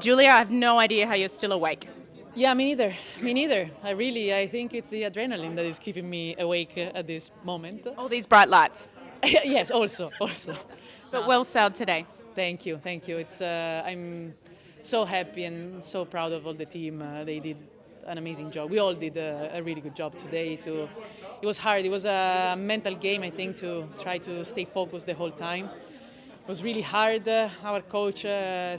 Julia, I have no idea how you're still awake. Yeah, me neither. Me neither. I think it's the adrenaline that is keeping me awake at this moment. All these bright lights. Yes, also. But well sailed today. Thank you. It's I'm so happy and so proud of all the team. They did an amazing job. We all did a really good job today. It was hard. It was a mental game, I think, to try to stay focused the whole time. It was really hard. Our coach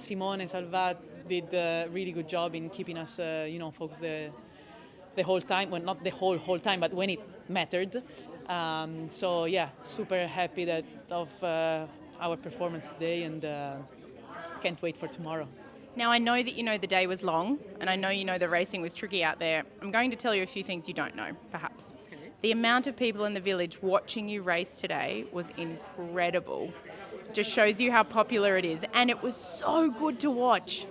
Simone Salvat did a really good job in keeping us, focused the whole time. Well, not the whole time, but when it mattered. So yeah, super happy of our performance today, and can't wait for tomorrow. Now, I know that you know the day was long, and I know you know the racing was tricky out there. I'm going to tell you a few things you don't know, perhaps. Okay. The amount of people in the village watching you race today was incredible. It just shows you how popular it is, and it was so good to watch.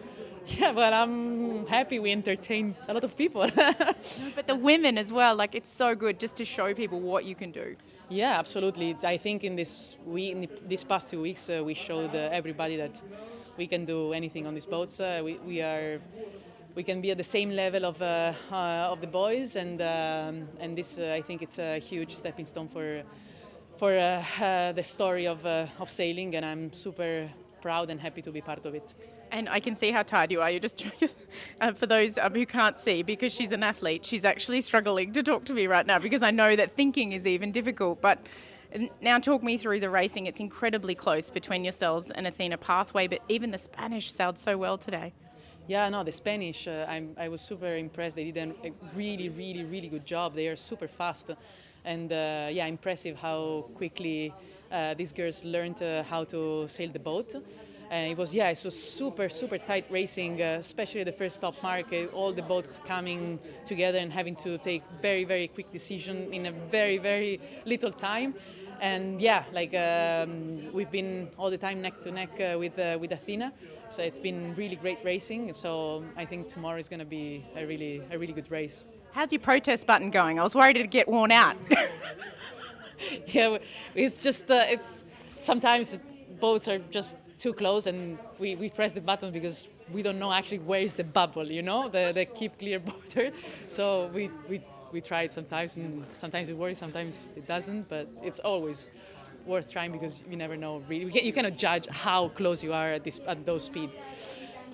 Yeah, but I'm happy we entertained a lot of people. But the women as well, like, it's so good just to show people what you can do. Yeah, absolutely. I think in these past 2 weeks, we showed everybody that we can do anything on these boats. We can be at the same level of the boys, and this I think it's a huge stepping stone for the story of sailing, and I'm super proud and happy to be part of it. And I can see how tired you are. You're just for those who can't see, because she's an athlete, she's actually struggling to talk to me right now because I know that thinking is even difficult. But now talk me through the racing. It's incredibly close between yourselves and Athena Pathway, but even the Spanish sailed so well today. Yeah, no, the Spanish, I was super impressed. They did a really, really, really good job. They are super fast. And impressive how quickly these girls learned how to sail the boat. And it was super, super tight racing, especially the first stop mark, all the boats coming together and having to take very, very quick decision in a very, very little time. And we've been all the time neck to neck with Athena. So it's been really great racing. So I think tomorrow is going to be a really good race. How's your protest button going? I was worried it'd get worn out. Yeah, it's just, sometimes boats are just too close, and we press the button because we don't know actually where is the bubble, the keep clear border. So we try it sometimes, and sometimes it works, sometimes it doesn't, but it's always worth trying because you never know really. You cannot judge how close you are at those speeds.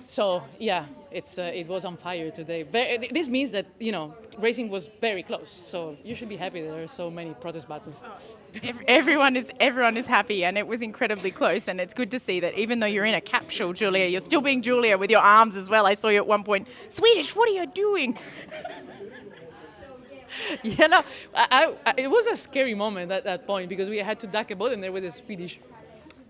So yeah, it was on fire today. This means that racing was very close. So you should be happy that there are so many protest buttons. Everyone is happy, and it was incredibly close. And it's good to see that even though you're in a capsule, Julia, you're still being Julia with your arms as well. I saw you at one point. Swedish, what are you doing? Yeah, no, it was a scary moment at that point because we had to duck a boat, and there was a Swedish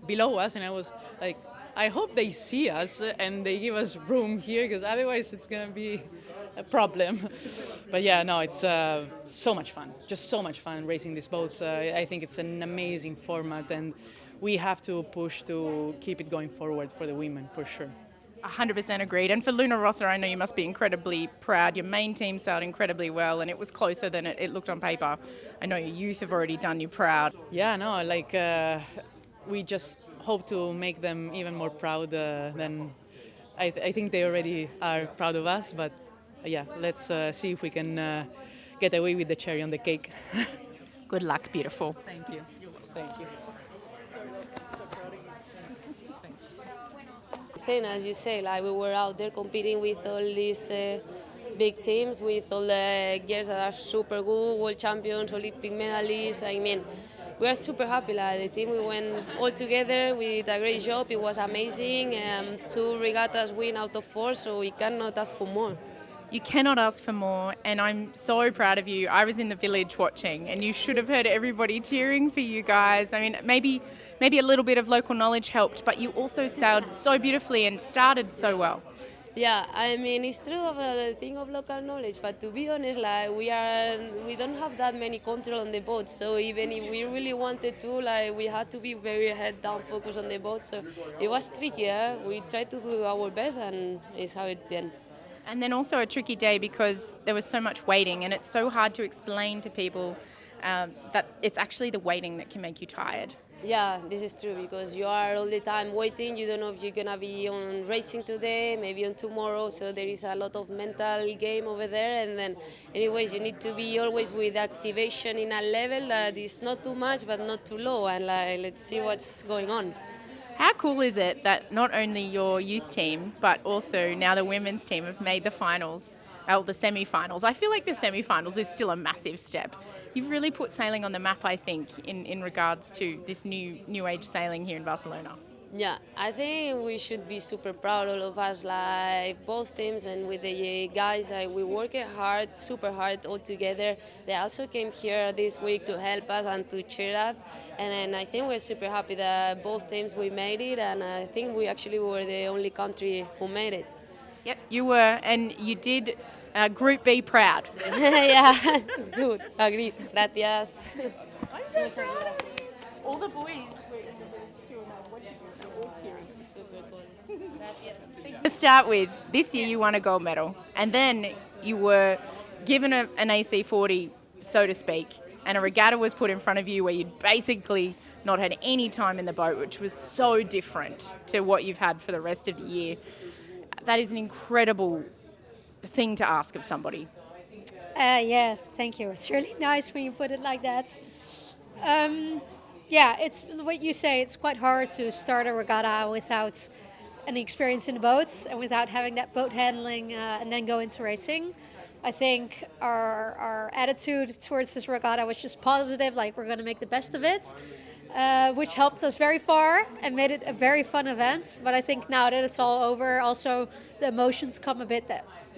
below us, and I was like, I hope they see us and they give us room here, because otherwise it's going to be a problem. But yeah, no, it's so much fun. Just so much fun racing these boats. I think it's an amazing format, and we have to push to keep it going forward for the women, for sure. 100% agreed. And for Luna Rossa, I know you must be incredibly proud. Your main team sailed incredibly well, and it was closer than it looked on paper. I know your youth have already done you proud. Yeah, no, we just hope to make them even more proud than I think they already are proud of us. But yeah, let's see if we can get away with the cherry on the cake. Good luck, beautiful. Thank you. Thank you. As you say, we were out there competing with all these big teams, with all the girls that are super good, world champions, Olympic medalists. I mean, we are super happy. The team, we went all together. We did a great job. It was amazing. 2 regattas win out of 4, so we cannot ask for more. You cannot ask for more, and I'm so proud of you. I was in the village watching, and you should have heard everybody cheering for you guys. I mean, maybe a little bit of local knowledge helped, but you also sailed so beautifully and started so well. Yeah, I mean, it's true of the thing of local knowledge, but to be honest, we don't have that many control on the boat. So even if we really wanted to, we had to be very head down, focused on the boat. So it was tricky. We tried to do our best, and it's how it went. And then also a tricky day because there was so much waiting, and it's so hard to explain to people that it's actually the waiting that can make you tired. Yeah, this is true because you are all the time waiting. You don't know if you're gonna be on racing today, maybe on tomorrow. So there is a lot of mental game over there. And then, anyways, you need to be always with activation in a level that is not too much but not too low. And like, let's see what's going on. How cool is it that not only your youth team, but also now the women's team have made the finals, or the semi-finals? I feel like the semi-finals is still a massive step. You've really put sailing on the map, I think, in regards to this new age sailing here in Barcelona. Yeah, I think we should be super proud, all of us, like both teams and with the guys. Like we work hard, super hard all together. They also came here this week to help us and to cheer up. And I think we're super happy that both teams we made it. And I think we actually were the only country who made it. Yep, you were, and you did Group B proud. Yeah, good, agreed. Gracias. All the boys. To start with, this year you won a gold medal, and then you were given an AC40, so to speak, and a regatta was put in front of you where you'd basically not had any time in the boat, which was so different to what you've had for the rest of the year. That is an incredible thing to ask of somebody. Yeah, thank you. It's really nice when you put it like that. Yeah, it's what you say. It's quite hard to start a regatta without any experience in the boats and without having that boat handling and then go into racing. I think our attitude towards this regatta was just positive, like we're going to make the best of it, which helped us very far and made it a very fun event. But I think now that it's all over, also the emotions come a bit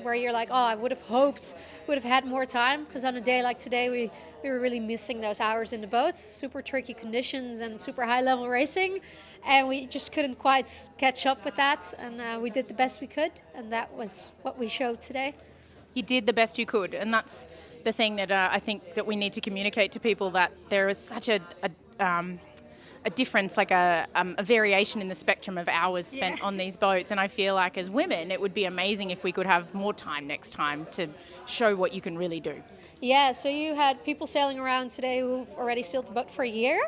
where you're like, oh, I would have hoped would have had more time, because on a day like today we were really missing those hours in the boats, super tricky conditions and super high level racing, and we just couldn't quite catch up with that, and we did the best we could, and that was what we showed today. You did the best you could, and that's the thing that I think that we need to communicate to people, that there is such a difference, like a variation in the spectrum of hours spent on these boats. And I feel like as women, it would be amazing if we could have more time next time to show what you can really do. Yeah, so you had people sailing around today who've already sailed the boat for a year.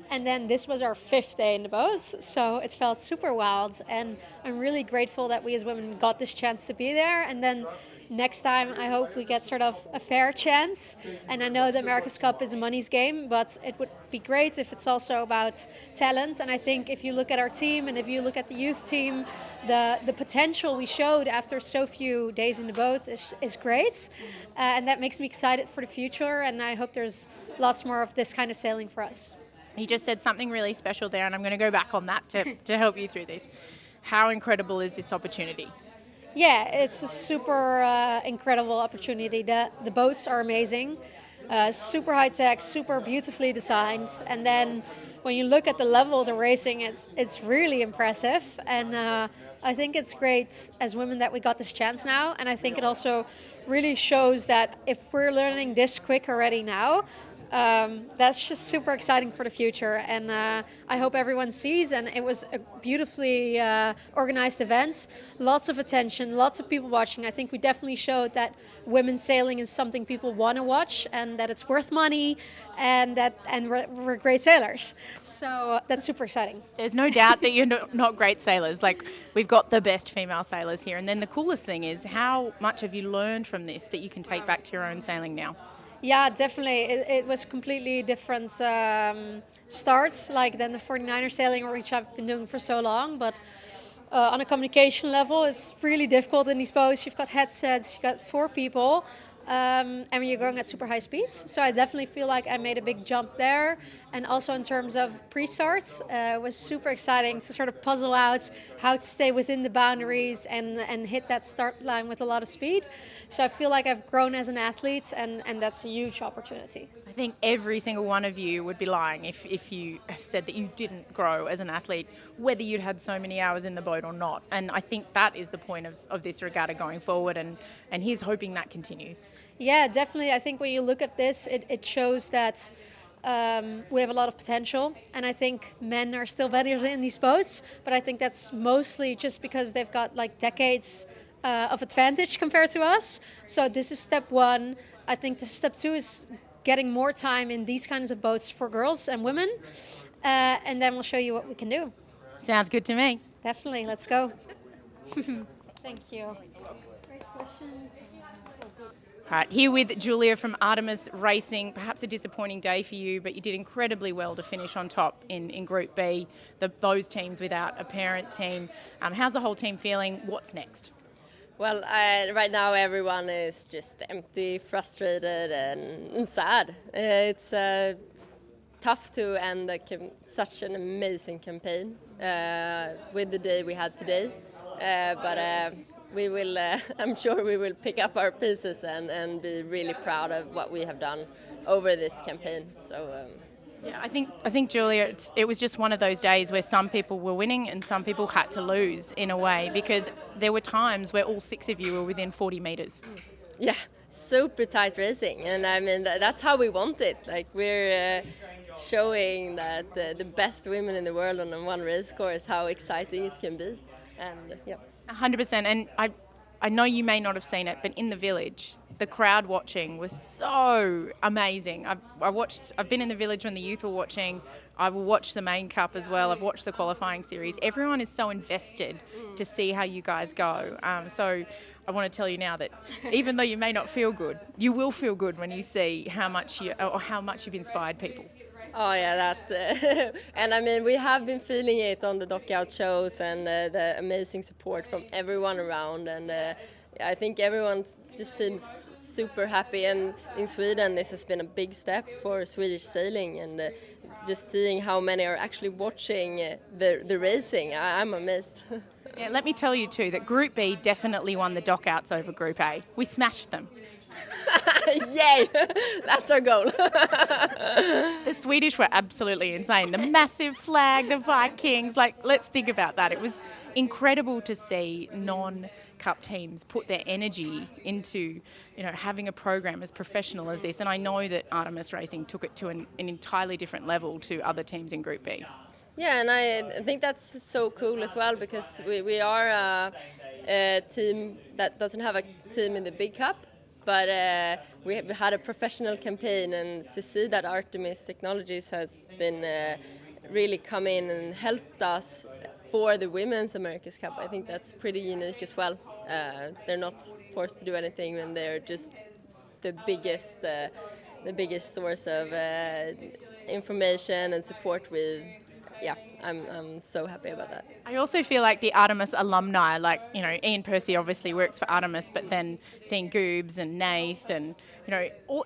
And then this was our 5th day in the boats, so it felt super wild. And I'm really grateful that we as women got this chance to be there. And then next time, I hope we get sort of a fair chance. And I know the America's Cup is a money's game, but it would be great if it's also about talent. And I think if you look at our team and if you look at the youth team, the potential we showed after so few days in the boat is great. And that makes me excited for the future. And I hope there's lots more of this kind of sailing for us. He just said something really special there, and I'm going to go back on that to help you through this. How incredible is this opportunity? Yeah, it's a super incredible opportunity. The boats are amazing, super high tech, super beautifully designed. And then when you look at the level of the racing, it's really impressive. And I think it's great as women that we got this chance now. And I think it also really shows that if we're learning this quick already now, that's just super exciting for the future, and I hope everyone sees. And it was a beautifully organized event, lots of attention, lots of people watching. I think we definitely showed that women's sailing is something people want to watch, and that it's worth money, and we're great sailors. So that's super exciting. There's no doubt that you're not great sailors. Like, we've got the best female sailors here, and then the coolest thing is how much have you learned from this that you can take back to your own sailing now? Yeah, definitely. It was completely different start, like than the 49er sailing, which I've been doing for so long. But on a communication level, it's really difficult in these boats. You've got headsets, you've got 4 people, and you're going at super high speeds. So I definitely feel like I made a big jump there. And also in terms of pre-starts, it was super exciting to sort of puzzle out how to stay within the boundaries and hit that start line with a lot of speed. So I feel like I've grown as an athlete, and that's a huge opportunity. I think every single one of you would be lying if you said that you didn't grow as an athlete, whether you'd had so many hours in the boat or not. And I think that is the point of this regatta going forward, and he's hoping that continues. Yeah, definitely. I think when you look at this, it shows that we have a lot of potential, and I think men are still better in these boats, but I think that's mostly just because they've got like decades of advantage compared to us. So this is step 1. I think the step 2 is getting more time in these kinds of boats for girls and women. and then we'll show you what we can do. Sounds good to me. Definitely, let's go. Thank you. Great questions. All right, here with Julia from Artemis Racing. Perhaps a disappointing day for you, but you did incredibly well to finish on top in Group B, those teams without a parent team. How's the whole team feeling? What's next? Well, right now everyone is just empty, frustrated and sad. It's tough to end such an amazing campaign with the day we had today, but we will, I'm sure we will pick up our pieces and be really proud of what we have done over this campaign. So. Yeah, I think Julia, it was just one of those days where some people were winning and some people had to lose in a way, because there were times where all 6 of you were within 40 metres. Yeah, super tight racing, and I mean that's how we want it. Like we're showing that the best women in the world on one race course, how exciting it can be, and yeah. 100%, and I know you may not have seen it, but in the village, the crowd watching was so amazing. I've been in the village when the youth were watching. I will watch the main cup as well. I've watched the qualifying series. Everyone is so invested to see how you guys go. So I want to tell you now that even though you may not feel good, you will feel good when you see how much you've inspired people. Oh yeah, that and I mean we have been feeling it on the knockout shows and the amazing support from everyone around, and I think everyone just seems super happy. And in Sweden, this has been a big step for Swedish sailing, and just seeing how many are actually watching the racing, I'm amazed. Yeah, let me tell you too that Group B definitely won the knockouts over Group A. We smashed them. Yay! That's our goal. The Swedish were absolutely insane. The massive flag, the Vikings, let's think about that. It was incredible to see non-cup teams put their energy into, having a program as professional as this. And I know that Artemis Racing took it to an entirely different level to other teams in Group B. Yeah, and I think that's so cool as well, because we are a team that doesn't have a team in the big cup. But we have had a professional campaign, and to see that Artemis Technologies has been really come in and helped us for the Women's America's Cup, I think that's pretty unique as well. They're not forced to do anything, and they're just the biggest source of information and support with. Yeah, I'm so happy about that. I also feel like the Artemis alumni, Ian Percy obviously works for Artemis, but then seeing Goobs and Nath and,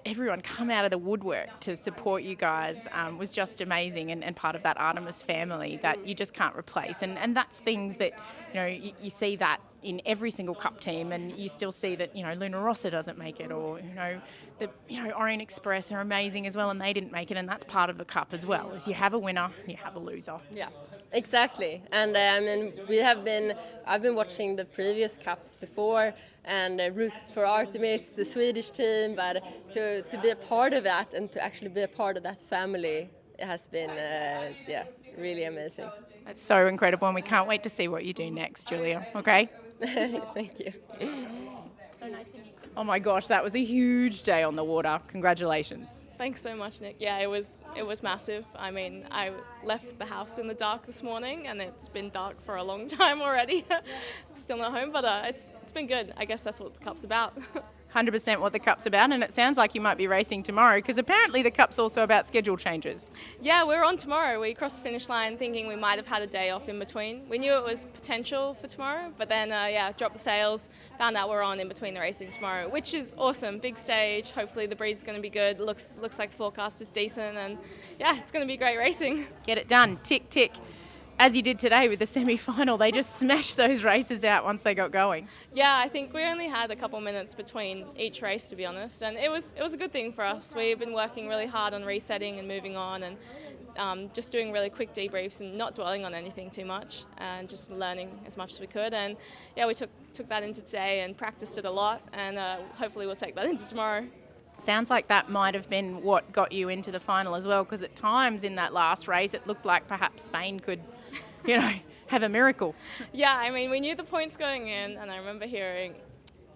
everyone come out of the woodwork to support you guys was just amazing, and part of that Artemis family that you just can't replace. And that's things that, you see that in every single cup team, and you still see that, Luna Rossa doesn't make it, or, Orient Express are amazing as well, and they didn't make it, and that's part of the cup as well, is you have a winner, you have a loser. Yeah, exactly. And I've been watching the previous cups before and root for Artemis, the Swedish team, but to be a part of that and to actually be a part of that family, it has been, really amazing. That's so incredible, and we can't wait to see what you do next, Julia, okay? Thank you. So nice to meet you. Oh my gosh, that was a huge day on the water. Congratulations. Thanks so much, Nick. Yeah, it was massive. I mean, I left the house in the dark this morning, and it's been dark for a long time already. Still not home, but it's been good. I guess that's what the cup's about. 100% what the Cup's about, and it sounds like you might be racing tomorrow, because apparently the Cup's also about schedule changes. Yeah, we're on tomorrow. We crossed the finish line thinking we might have had a day off in between. We knew it was potential for tomorrow, but then, dropped the sails, found out we're on in between the racing tomorrow, which is awesome. Big stage. Hopefully the breeze is going to be good. Looks like the forecast is decent, and yeah, it's going to be great racing. Get it done. Tick, tick. As you did today with the semi-final, they just smashed those races out once they got going. Yeah, I think we only had a couple minutes between each race, to be honest, and it was a good thing for us. We've been working really hard on resetting and moving on, and just doing really quick debriefs and not dwelling on anything too much, and just learning as much as we could. And yeah, we took that into today and practiced it a lot, and hopefully we'll take that into tomorrow. Sounds like that might have been what got you into the final as well, because at times in that last race it looked like perhaps Spain could have a miracle. Yeah, I mean, we knew the points going in, and I remember hearing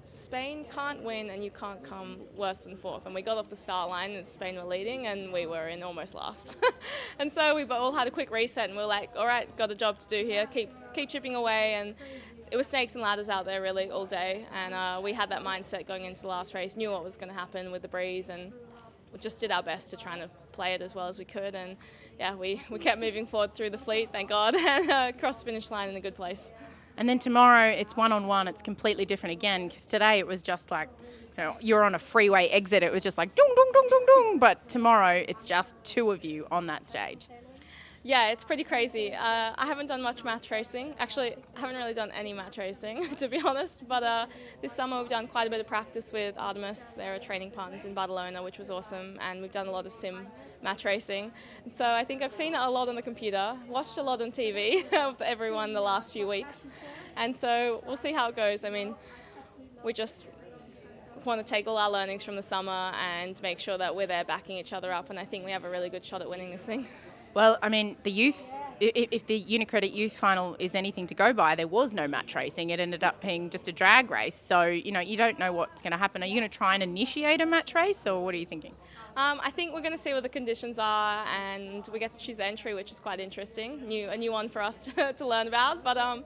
Spain can't win and you can't come worse than fourth. And we got off the start line and Spain were leading and we were in almost last. And so we all had a quick reset and we were like, all right, got a job to do here, keep chipping away. And it was snakes and ladders out there really all day. And we had that mindset going into the last race, knew what was going to happen with the breeze, and we just did our best to try and play it as well as we could. And yeah, we kept moving forward through the fleet, thank God, and crossed the finish line in a good place. And then tomorrow it's one-on-one. It's completely different again, because today it was just like, you're on a freeway exit. It was just like dung, dung, dung, dung, dung. But tomorrow it's just two of you on that stage. Yeah, it's pretty crazy. I haven't done much match racing. Actually, I haven't really done any match racing, to be honest. But this summer we've done quite a bit of practice with Artemis. They're training partners in Barcelona, which was awesome. And we've done a lot of sim match racing. And so I think I've seen it a lot on the computer, watched a lot on TV of everyone the last few weeks. And so we'll see how it goes. I mean, we just want to take all our learnings from the summer and make sure that we're there backing each other up. And I think we have a really good shot at winning this thing. Well, I mean, the youth, if the Unicredit Youth Final is anything to go by, there was no match racing. It ended up being just a drag race. So, you don't know what's going to happen. Are you going to try and initiate a match race, or what are you thinking? I think we're going to see what the conditions are, and we get to choose the entry, which is quite interesting. A new one for us to learn about. But,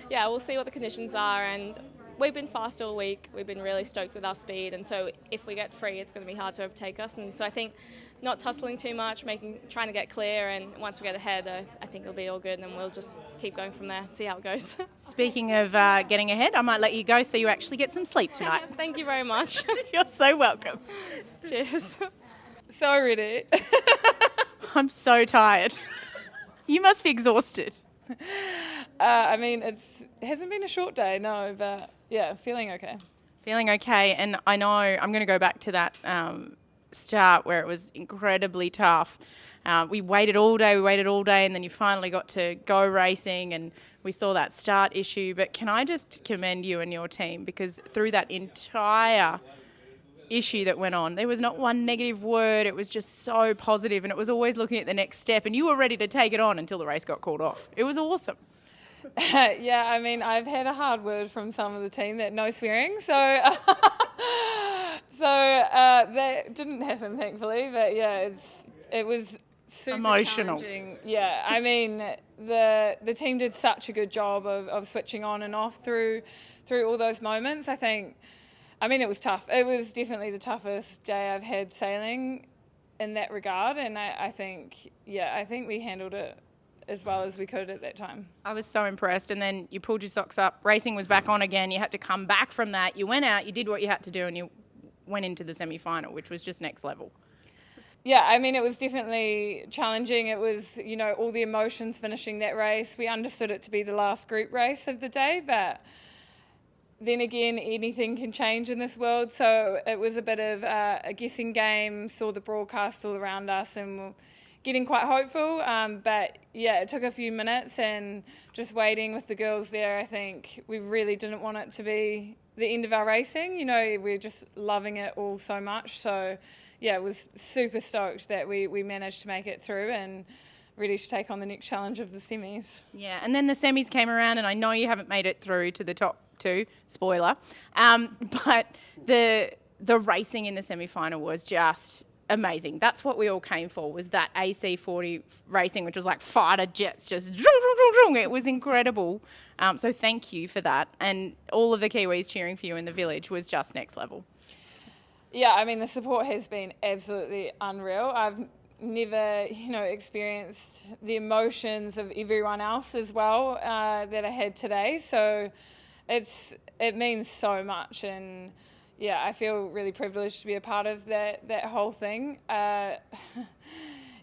yeah, we'll see what the conditions are. And we've been fast all week. We've been really stoked with our speed. And so if we get free, it's going to be hard to overtake us. And so I think not tussling too much, trying to get clear, and once we get ahead, I think it'll be all good, and then we'll just keep going from there, see how it goes. Speaking of getting ahead, I might let you go so you actually get some sleep tonight. Thank you very much. You're so welcome. Cheers. So ready. I'm so tired. You must be exhausted. I mean, it hasn't been a short day, no, but yeah, feeling okay. Feeling okay, and I know I'm going to go back to that start where it was incredibly tough. We waited all day, and then you finally got to go racing, and we saw that start issue. But can I just commend you and your team, because through that entire issue that went on, there was not one negative word. It was just so positive, and it was always looking at the next step, and you were ready to take it on until the race got called off. It was awesome. Yeah, I mean, I've had a hard word from some of the team that no swearing, so that didn't happen, thankfully. But yeah, it was super emotional. Challenging. Yeah, I mean, the team did such a good job of switching on and off through all those moments. I mean, it was tough. It was definitely the toughest day I've had sailing in that regard, and I think we handled it as well as we could at that time. I was so impressed, and then you pulled your socks up. Racing was back on again. You had to come back from that. You went out, you did what you had to do, and you went into the semi-final, which was just next level. Yeah, I mean, it was definitely challenging. It was, all the emotions finishing that race. We understood it to be the last group race of the day, but then again, anything can change in this world. So it was a bit of a guessing game, saw the broadcast all around us, and we're getting quite hopeful. But yeah, it took a few minutes, and just waiting with the girls there, I think we really didn't want it to be the end of our racing. We're just loving it all so much. So yeah, it was super stoked that we managed to make it through and ready to take on the next challenge of the semis. Yeah, and then the semis came around, and I know you haven't made it through to the top two, spoiler, but the racing in the semi-final was just amazing. That's what we all came for, was that AC40 racing, which was like fighter jets, just it was incredible. So thank you for that, and all of the Kiwis cheering for you in the village was just next level. Yeah, I mean, the support has been absolutely unreal. I've never, experienced the emotions of everyone else as well that I had today. So it means so much, and yeah, I feel really privileged to be a part of that whole thing. Yeah,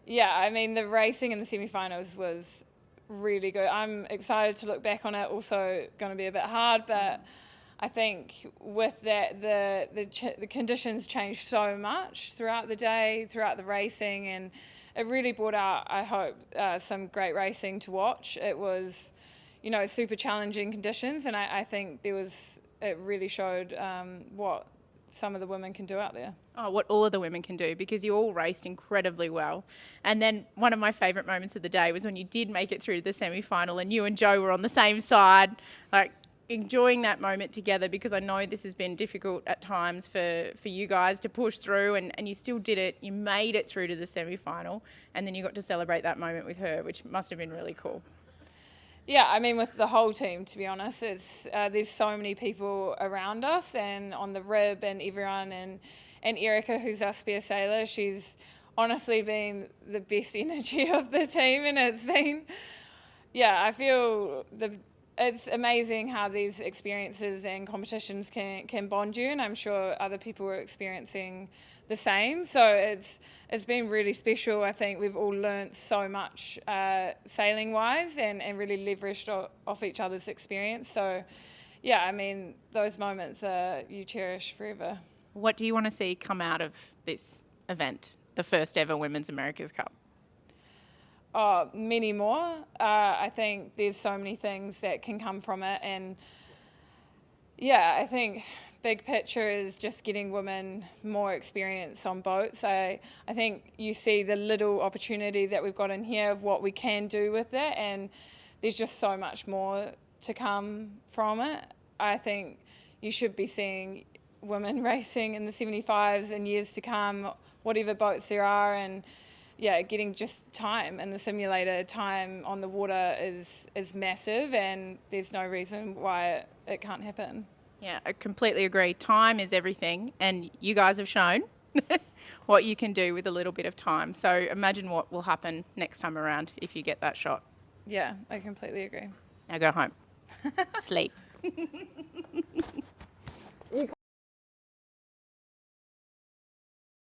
I mean, the racing in the semi-finals was really good. I'm excited to look back on it. Also going to be a bit hard, but I think with that, the conditions changed so much throughout the day, throughout the racing, and it really brought out, I hope, some great racing to watch. It was, super challenging conditions, and I think it really showed what some of the women can do out there. Oh, what all of the women can do, because you all raced incredibly well. And then one of my favourite moments of the day was when you did make it through to the semi-final, and you and Joe were on the same side, like enjoying that moment together, because I know this has been difficult at times for you guys to push through, and you still did it. You made it through to the semi-final, and then you got to celebrate that moment with her, which must have been really cool. Yeah, I mean, with the whole team, to be honest, it's there's so many people around us and on the rib and everyone, and Erica, who's our spare sailor, she's honestly been the best energy of the team, and it's been, yeah, I feel it's amazing how these experiences and competitions can bond you, and I'm sure other people are experiencing the same. So it's been really special. I think we've all learnt so much sailing wise and really leveraged off each other's experience. So yeah, I mean, those moments you cherish forever. What do you want to see come out of this event, the first ever Women's America's Cup? Oh, many more. I think there's so many things that can come from it, and yeah, I think big picture is just getting women more experience on boats. I think you see the little opportunity that we've got in here of what we can do with it, and there's just so much more to come from it. I think you should be seeing women racing in the 75s in years to come, whatever boats there are, and yeah, getting just time in the simulator, time on the water is massive, and there's no reason why it can't happen. Yeah, I completely agree. Time is everything, and you guys have shown what you can do with a little bit of time. So imagine what will happen next time around if you get that shot. Yeah, I completely agree. Now go home. Sleep.